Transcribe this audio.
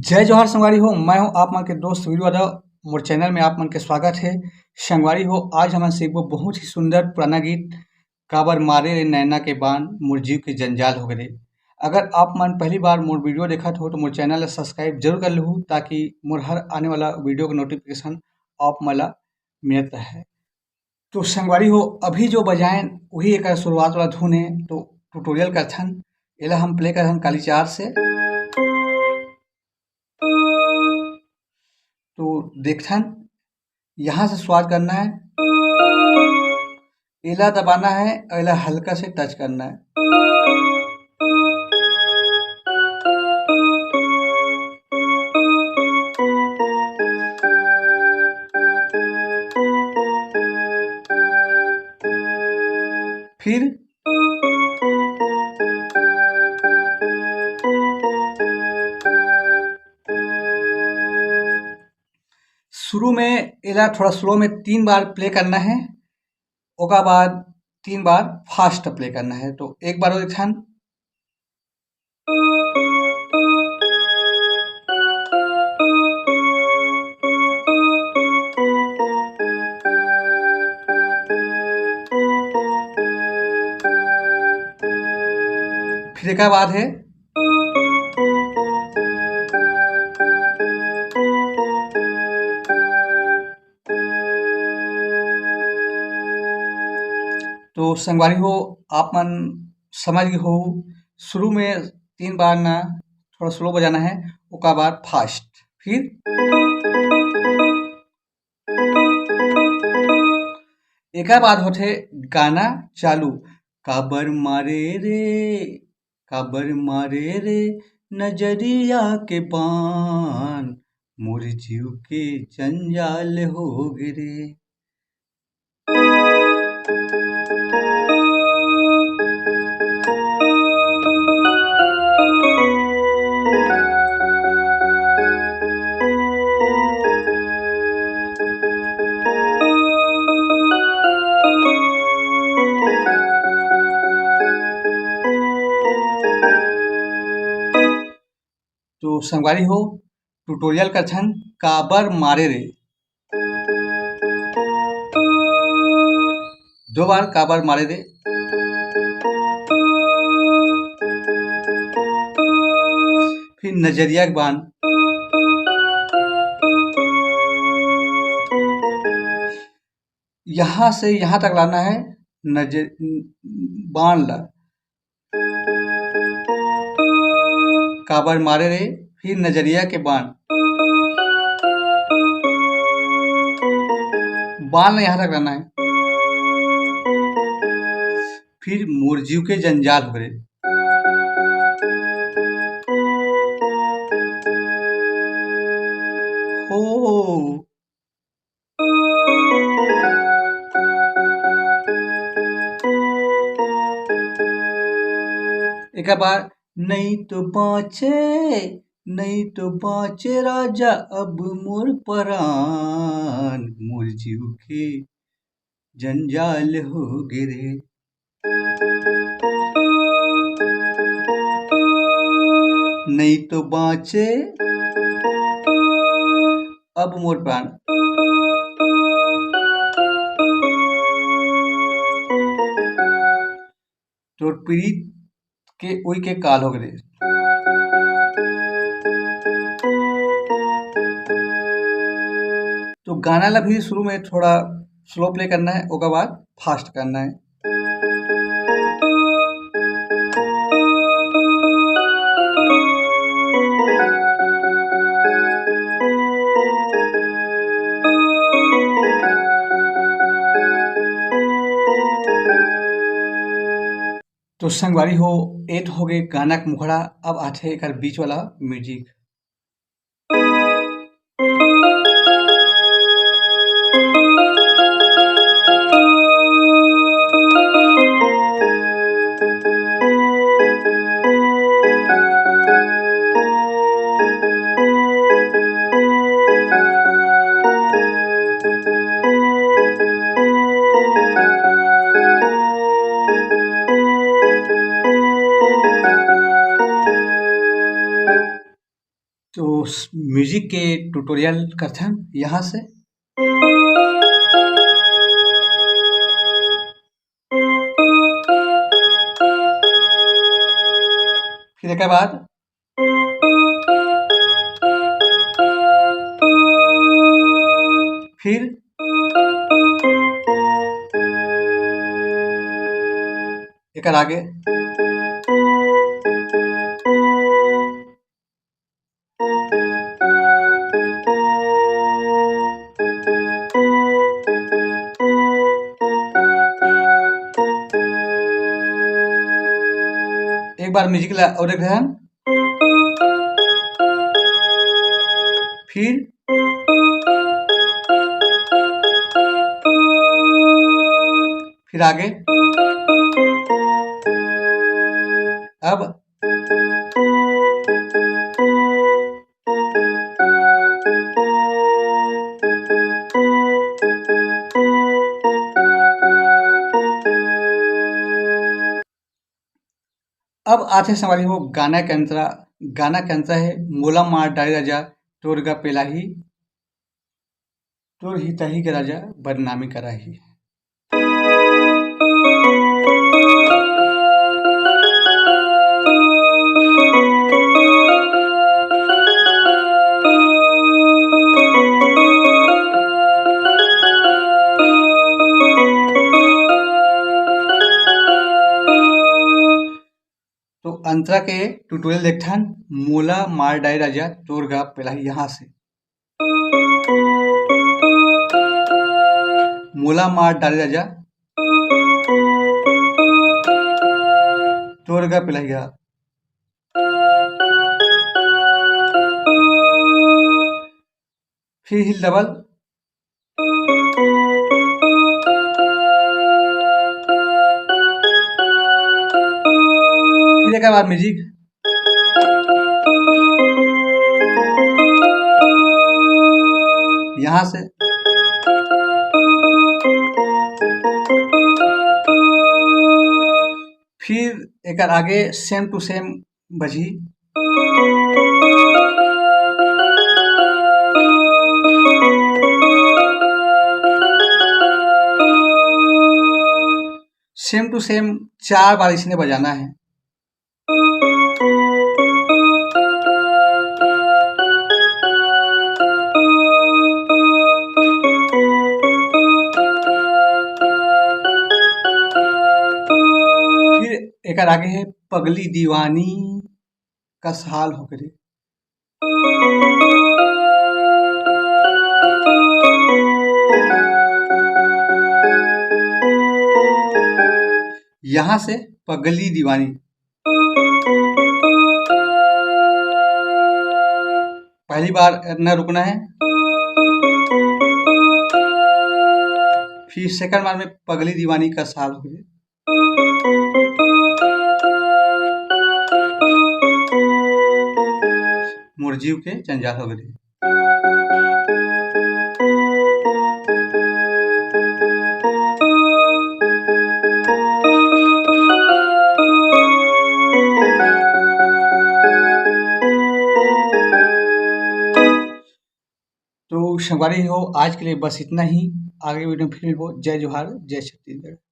जय जवाहर संगवारी हो। मैं हूँ आप मन के दोस्त वीरू यादव। मोर चैनल में आप मन के स्वागत है। संगवारी हो, आज हमन सीखबो बहुत ही सुंदर पुराना गीत काबर मारे रे नैना के बान मोर जीव के जंजाल हो गए। अगर आप मन पहली बार मोर वीडियो देखत हो तो मोर चैनल ला सब्सक्राइब जरूर कर लहू, ताकि मोर हर आने वाला वीडियो का नोटिफिकेशन आप मला मिलत रहे। तो संगवारी हो, अभी जो बजाएं वही एक शुरुआत वाला धुन है, तो ट्यूटोरियल करथन। एला हम प्ले करथन काली चार से। तो देखथन, यहाँ से शुरुआत करना है, एला दबाना है और एला हल्का से टच करना है। फिर शुरू में एला थोड़ा स्लो में 3 बार प्ले करना है, ओका बाद 3 बार फास्ट प्ले करना है। तो एक बार और देखथन। फिर एका बाद है। तो संगवारी हो, आप मन समझ गए हो, शुरू में 3 बार ना थोड़ा स्लो बजाना है, ओका बाद फास्ट। फिर एका बाद होथे गाना चालू। काबर मारे रे, काबर मारे रे नजरिया के बान मोर जीव के जंजाल हो गे रे। तो संगवारी हो, ट्यूटोरियल करथन काबर मारे रे। 2 बार काबर मारे रे। फिर नजरिया के बान। यहाँ से यहाँ तक लाना है नजर बाण ला। काबर मारे रे, फिर नजरिया के बाण। बाण ला यहाँ तक लाना है। फिर मोर जीव के जंजाल हो गए। हो एका बार नहीं तो बाँचे, नहीं तो बाँचे राजा अब मोर परान मोर जीव के जंजाल हो गे रे। नहीं तो बाँचे अब मोर प्राण। तोर पीड़ित के ओई के काल हो गए। तो गाना ला भी शुरू में थोड़ा स्लो प्ले करना है, ओकर बाद फास्ट करना है। तो संगवारी हो, ए तो हो गए गाना के मुखड़ा। अब आथे एकर बीच वाला म्यूजिक। तो म्यूजिक के ट्यूटोरियल करते हैं यहाँ से। फिर एक बाद फिर एक आगे एक बार म्यूजिक और एक ध्यान, फिर आगे अब आते संवारी हो गाना के अंतरा। गाना के अंतरा है मोला मार डाली राजा तोर गा पेलाही, तोर हितही के राजा बदनामी कराही। तो अंतरा के ट्यूटोरियल देखथन मोला मार डाई राजा तोर गा पेलाही। यहाँ से मोला मार डाली राजा तोर गा पेलाही, फिर हिल डबल, फिर एक बार म्यूजिक, यहाँ से फिर एक आगे सेम टू सेम बजी, सेम टू सेम 4 बार इसने बजाना है। फिर एक आगे है पगली दीवानी का हाल हो करे। यहाँ से पगली दीवानी, पहली बार न रुकना है, फिर सेकंड बार में पगली दीवानी का साल हो गया। मुरजीव के जंजाल हो गए। तो संगवारी हो आज के लिए बस इतना ही। आगे वीडियो में फिर मिलबो। जय जोहार, जय छत्तीसगढ़।